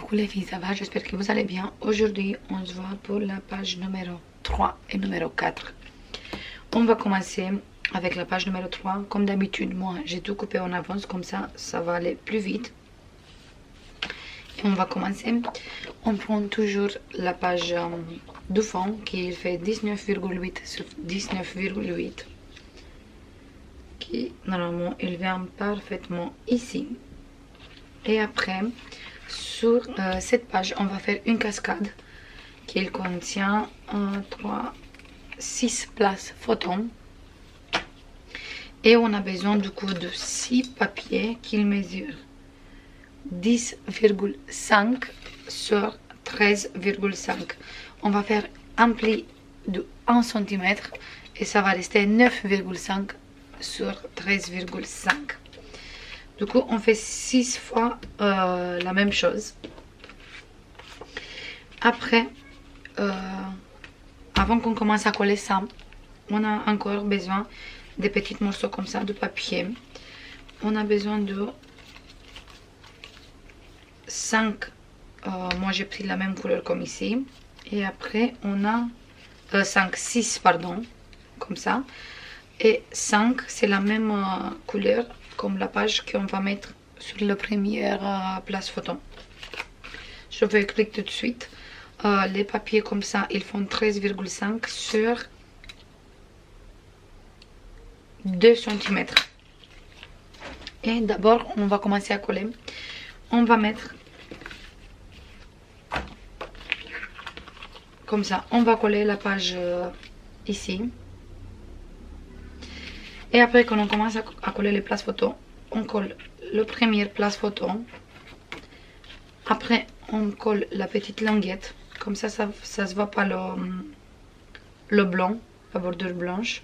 Coucou les filles, ça va? J'espère que vous allez bien. Aujourd'hui, on se voit pour la page numéro 3 et numéro 4. On va commencer avec la page numéro 3. Comme d'habitude, moi, j'ai tout coupé en avance, comme ça va aller plus vite. Et on va commencer. On prend toujours la page du fond qui fait 19,8 sur 19,8. Qui, normalement, il vient parfaitement ici. Et après, sur cette page, on va faire une cascade qui contient 6 places photos. Et on a besoin du coup de 6 papiers qui mesurent 10,5 sur 13,5. On va faire un pli de 1 cm et ça va rester 9,5 sur 13,5. Du coup, on fait 6 fois la même chose. Après, avant qu'on commence à coller ça, on a encore besoin des petits morceaux comme ça de papier. On a besoin de 5. Moi, j'ai pris la même couleur comme ici. Et après, on a 6, pardon, comme ça. Et 5, c'est la même couleur comme la page qu'on va mettre sur la première place photo. Je vais écrire tout de suite. Les papiers comme ça, ils font 13,5 sur 2 cm. Et d'abord, on va commencer à coller. On va mettre comme ça. On va coller la page ici. Et après, quand on commence à coller les places photos, on colle la première place photo. Après, on colle la petite languette. Comme ça se voit pas le blanc, la bordure blanche.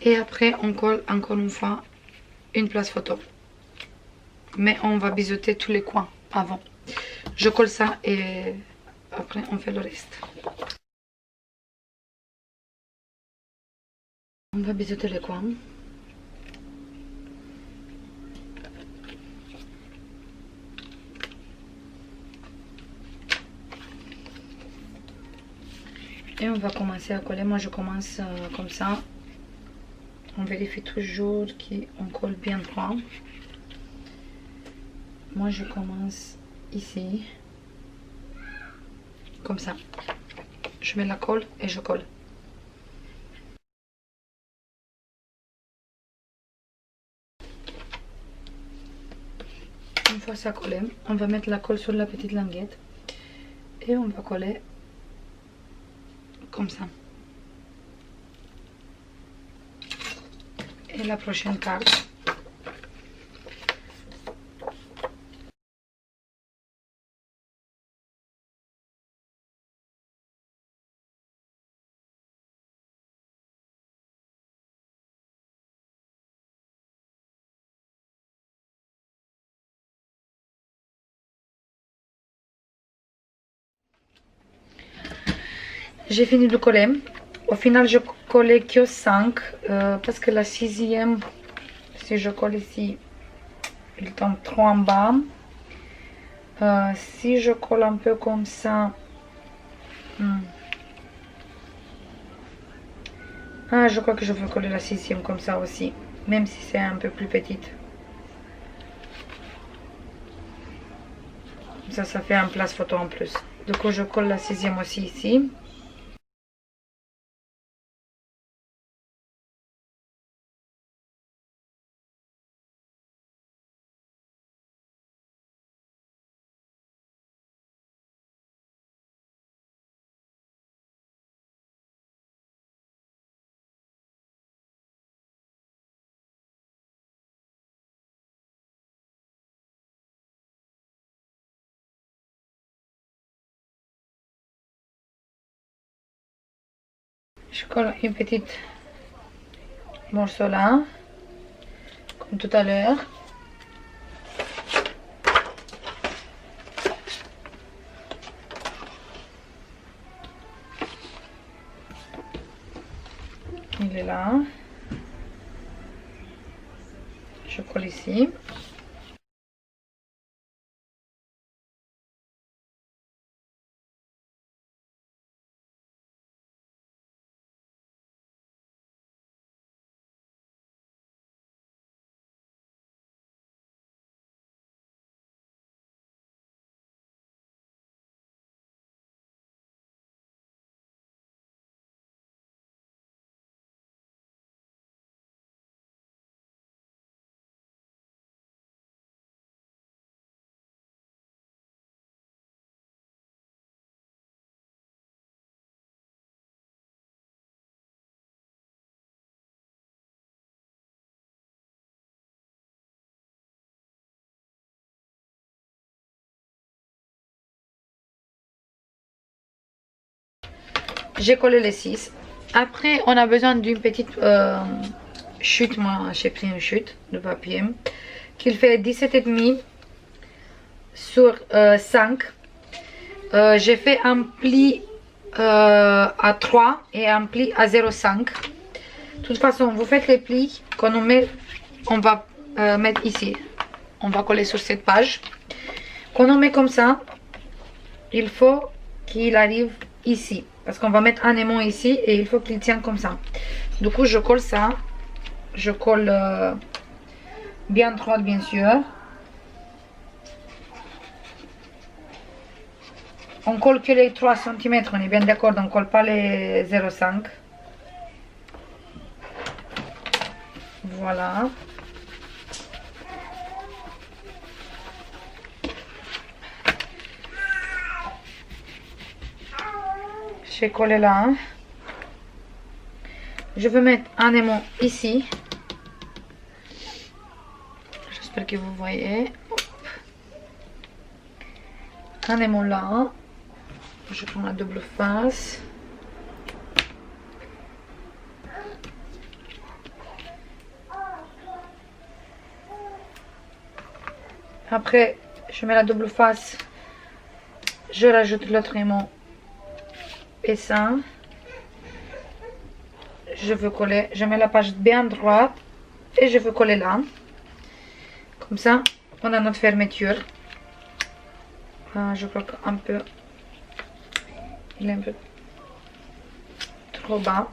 Et après, on colle encore une fois une place photo. Mais on va biseauter tous les coins avant. Je colle ça et après, on fait le reste. On va biseauter les coins. Et on va commencer à coller. Moi, je commence comme ça. On vérifie toujours qu'on colle bien droit. Moi, je commence ici. Comme ça. Je mets la colle et je colle. Une fois ça collé, on va mettre la colle sur la petite languette. Et on va coller comme ça. Et la prochaine carte. J'ai fini de coller. Au final, je collais que 5 parce que la 6e, si je colle ici, il tombe trop en bas. Si je colle un peu comme ça, je crois que je vais coller la 6e comme ça aussi, même si c'est un peu plus petite. Ça fait un place photo en plus. Du coup, je colle la 6e aussi ici. Je colle une petite morceau là, comme tout à l'heure. Il est là. Je colle ici. J'ai collé les 6. Après, on a besoin d'une petite chute. Moi, j'ai pris une chute de papier qui fait 17,5 sur 5. J'ai fait un pli à 3 et un pli à 0,5. De toute façon, vous faites les plis qu'on met, on va mettre ici. On va coller sur cette page. Quand on met comme ça, il faut qu'il arrive ici. Parce qu'on va mettre un aimant ici et il faut qu'il tienne comme ça. Du coup, je colle ça. Je colle bien droite, bien sûr. On colle que les 3 cm, on est bien d'accord, on ne colle pas les 0,5. Voilà. J'ai collé là. Je vais mettre un aimant ici. J'espère que vous voyez. Un aimant là. Je prends la double face. Après, je mets la double face. Je rajoute l'autre aimant. Et ça. Je veux coller. Je mets la page bien droite. Et je veux coller là. Comme ça, on a notre fermeture. Je crois qu'un peu. Il est un peu trop bas.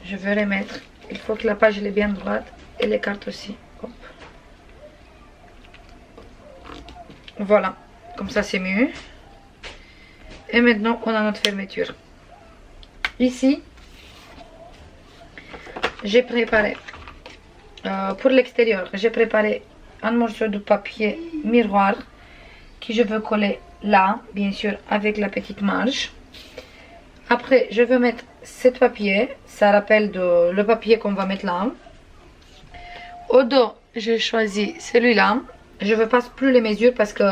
Je vais remettre. Il faut que la page elle est bien droite et les cartes aussi. Hop. Voilà. Comme ça c'est mieux. Et maintenant on a notre fermeture. Ici, j'ai préparé pour l'extérieur. J'ai préparé un morceau de papier miroir que je veux coller là, bien sûr, avec la petite marge. Après, je vais mettre ce papier. Ça rappelle le papier qu'on va mettre là. Au dos, j'ai choisi celui-là. Je ne passe plus les mesures parce que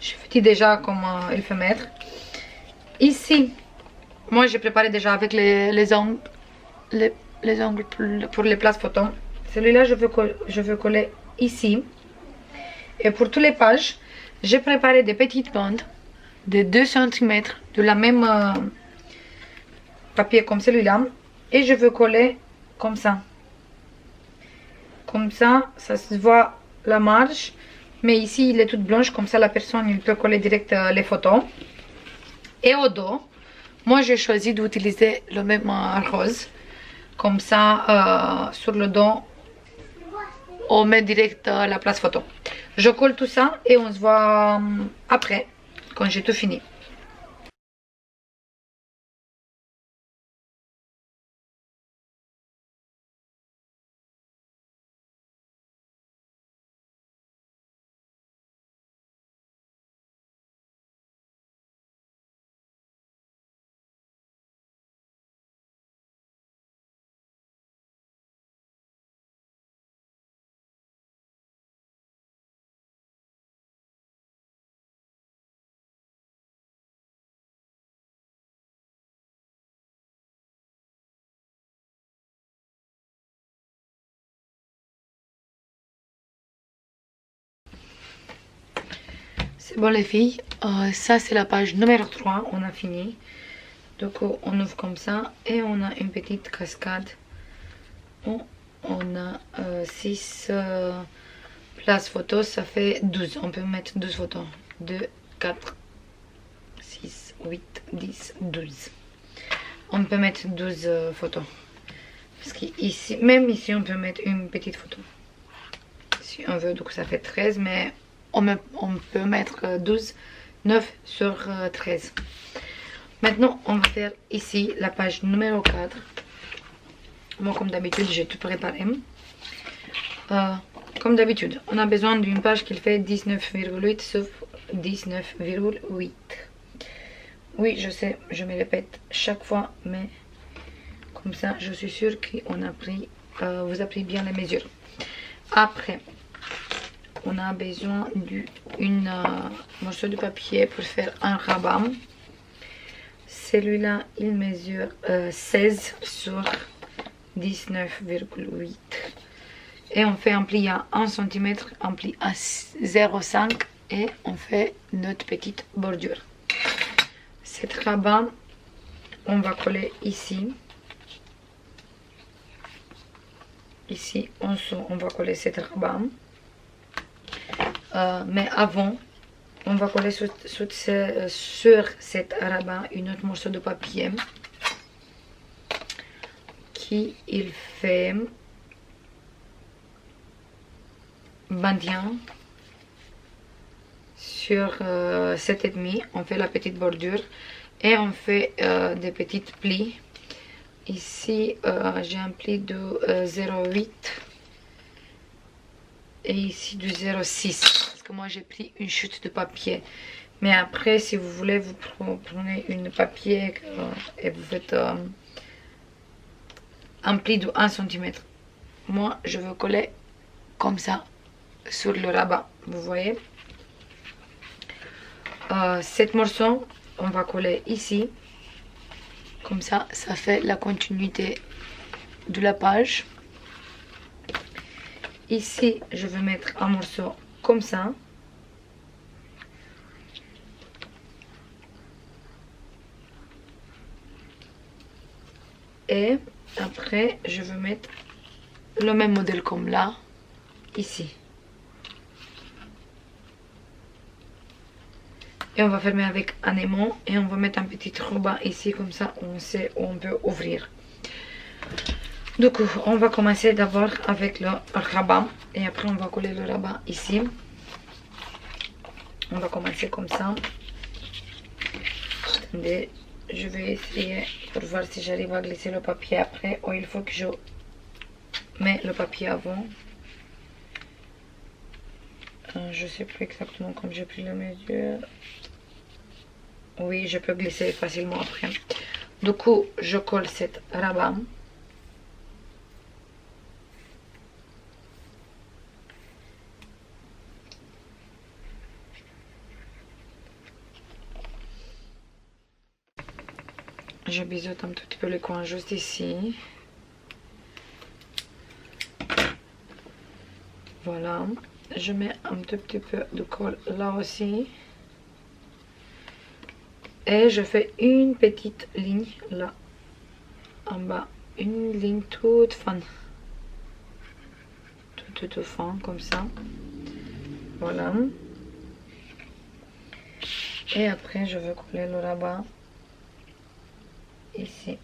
je vous dis déjà comment il faut mettre. Ici, moi j'ai préparé déjà avec les ongles, les ongles pour les places photos. Celui-là, je veux coller ici. Et pour toutes les pages, j'ai préparé des petites bandes de 2 cm de la même papier comme celui-là. Et je veux coller comme ça. Comme ça, ça se voit la marge. Mais ici, il est toute blanche. Comme ça, la personne il peut coller direct les photos. Et au dos, moi j'ai choisi d'utiliser le même rose. Comme ça, sur le dos, on met direct la place photo. Je colle tout ça et on se voit après, quand j'ai tout fini. C'est bon les filles, ça c'est la page numéro 3, on a fini. Donc on ouvre comme ça et on a une petite cascade. On a 6 places photos, ça fait 12. On peut mettre 12 photos. 2, 4, 6, 8, 10, 12. On peut mettre 12 photos. Parce qu'ici, même ici, on peut mettre une petite photo. Si on veut, donc ça fait 13, mais on peut mettre 12, 9 sur 13. Maintenant, on va faire ici la page numéro 4. Moi, comme d'habitude, j'ai tout préparé. Comme d'habitude, on a besoin d'une page qui fait 19,8 sauf 19,8. Oui, je sais, je me répète chaque fois, mais comme ça, je suis sûre qu'on a pris, vous avez pris bien les mesures. Après, on a besoin d'un morceau de papier pour faire un rabat. Celui-là, il mesure 16 sur 19,8. Et on fait un pli à 1 cm, un pli à 0,5 et on fait notre petite bordure. Cette rabat, on va coller ici. Ici, en dessous, on va coller cette rabat. Mais avant, on va coller sur cette rabat une autre morceau de papier qui il fait 21 sur 7,5. On fait la petite bordure et on fait des petites plis. Ici j'ai un pli de 0,8 et ici du 0,6 parce que moi j'ai pris une chute de papier. Mais après, si vous voulez, vous prenez une papier et vous faites un pli de 1 cm. Moi je veux coller comme ça sur le rabat, vous voyez. Cette morceau on va coller ici, comme ça, ça fait la continuité de la page. Ici je vais mettre un morceau comme ça, et après je vais mettre le même modèle comme là, ici. Et on va fermer avec un aimant et on va mettre un petit ruban ici, comme ça on sait où on peut ouvrir. Du coup, on va commencer d'abord avec le rabat et après on va coller le rabat ici. On va commencer comme ça. Attendez, je vais essayer pour voir si j'arrive à glisser le papier après, ou il faut que je mets le papier avant. Je sais plus exactement comme j'ai pris la mesure. Oui, je peux glisser facilement après. Du coup, je colle cette rabat. Je biseaute un tout petit peu les coins juste ici. Voilà. Je mets un tout petit peu de colle là aussi. Et je fais une petite ligne là, en bas. Une ligne toute fin. Toute fin, comme ça. Voilà. Et après, je vais coller le rabat ici.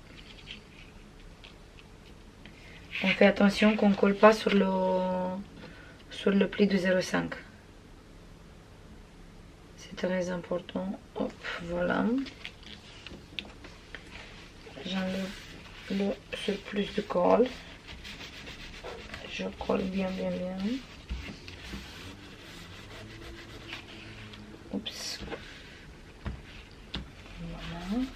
On fait attention qu'on ne colle pas sur le pli de 0,5. C'est très important. Hop, voilà. J'enlève le surplus de colle. Je colle bien. Oups. Voilà.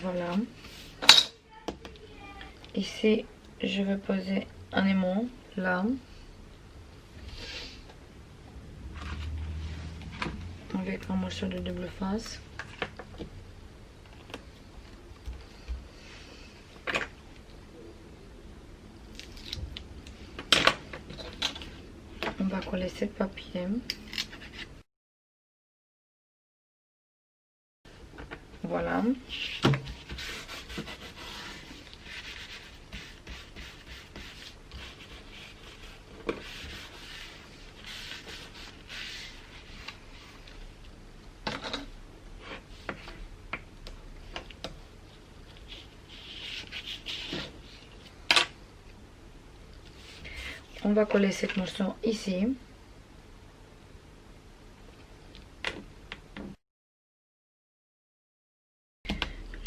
Voilà. Ici, je vais poser un aimant là. Avec un morceau de double face. On va coller ce papier. Voilà. On va coller cette morceau ici.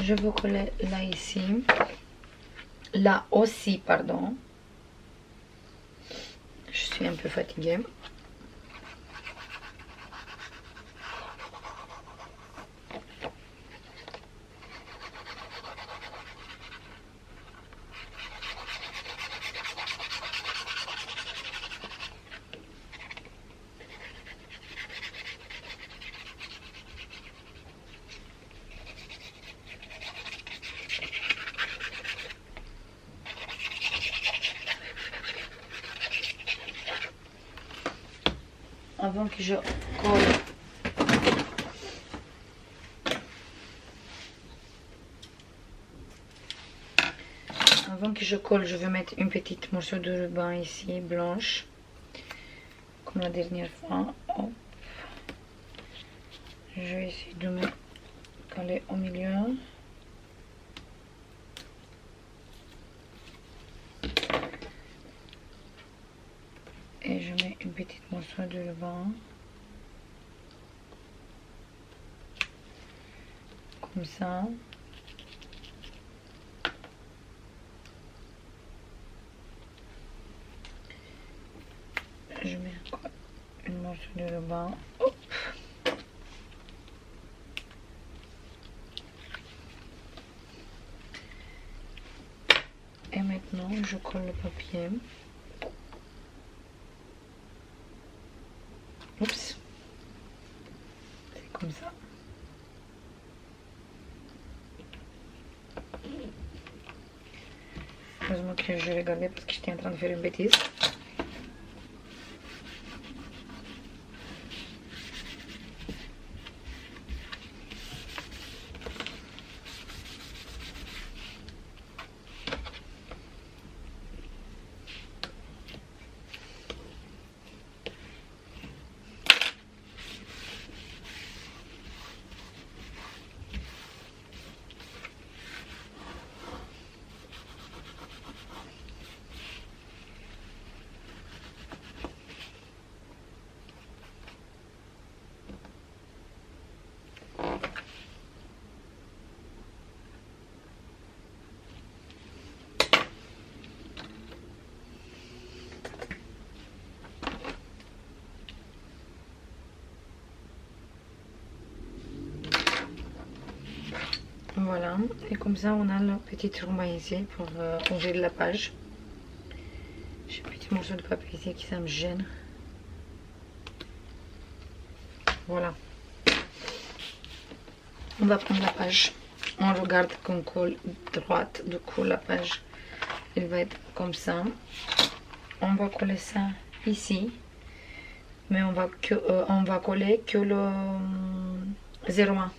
Je vais coller là ici. Là aussi, pardon. Je suis un peu fatiguée. Avant que je colle je vais mettre une petite morceau de ruban ici, blanche, comme la dernière fois. Hop. Je vais essayer de me coller au milieu. Et je mets une petite morceau de ruban. Comme ça. Je mets encore une morceau de ruban. Hop. Et maintenant, je colle le papier. Oups. C'est comme ça. Heureusement que je l'ai gardé parce que j'étais en train de faire une bêtise. Voilà, et comme ça on a le petit ruban ici pour ouvrir la page. J'ai un petit morceau de papier ici qui ça me gêne. Voilà. On va prendre la page. On regarde qu'on colle droite, du coup la page elle va être comme ça. On va coller ça ici, mais on va coller que le 01.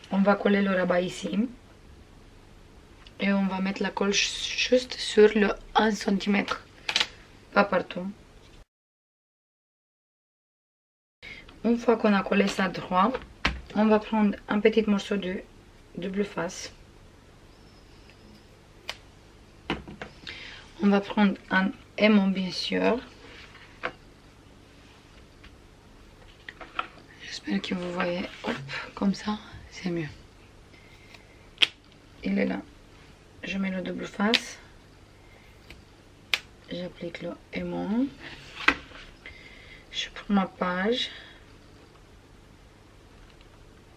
On va coller le rabat ici. Et on va mettre la colle juste sur le 1 cm. Pas partout. Une fois qu'on a collé ça droit, on va prendre un petit morceau de double face. On va prendre un aimant bien sûr. J'espère que vous voyez. Hop, comme ça. C'est mieux. Il est là. Je mets le double face. J'applique le aimant. Je prends ma page.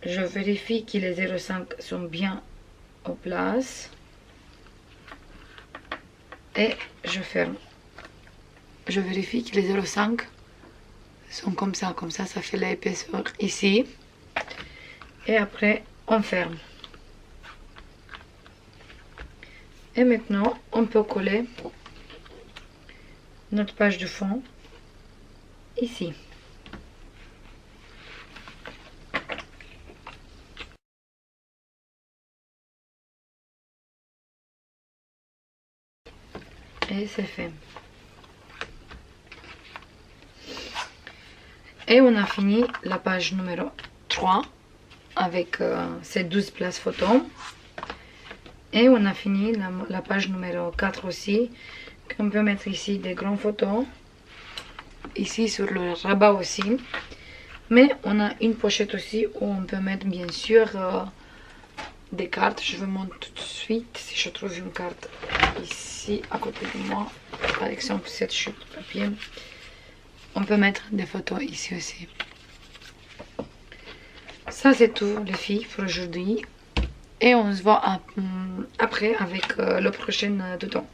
Je vérifie que les 0,5 sont bien en place. Et je ferme. Je vérifie que les 0,5 sont comme ça. Comme ça, ça fait l'épaisseur ici. Et après, on ferme. Et maintenant, on peut coller notre page de fond ici. Et c'est fait. Et on a fini la page numéro 3 avec ces 12 places photos. Et on a fini la page numéro 4 aussi. On peut mettre ici des grandes photos. Ici sur le rabat aussi. Mais on a une pochette aussi où on peut mettre bien sûr des cartes. Je vous montre tout de suite si je trouve une carte ici à côté de moi. Par exemple cette chute de papier. On peut mettre des photos ici aussi. Ça c'est tout les filles pour aujourd'hui. Et on se voit après avec le prochain dedans.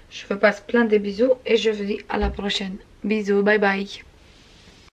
Je vous passe plein de bisous et je vous dis à la prochaine. Bisous, bye bye.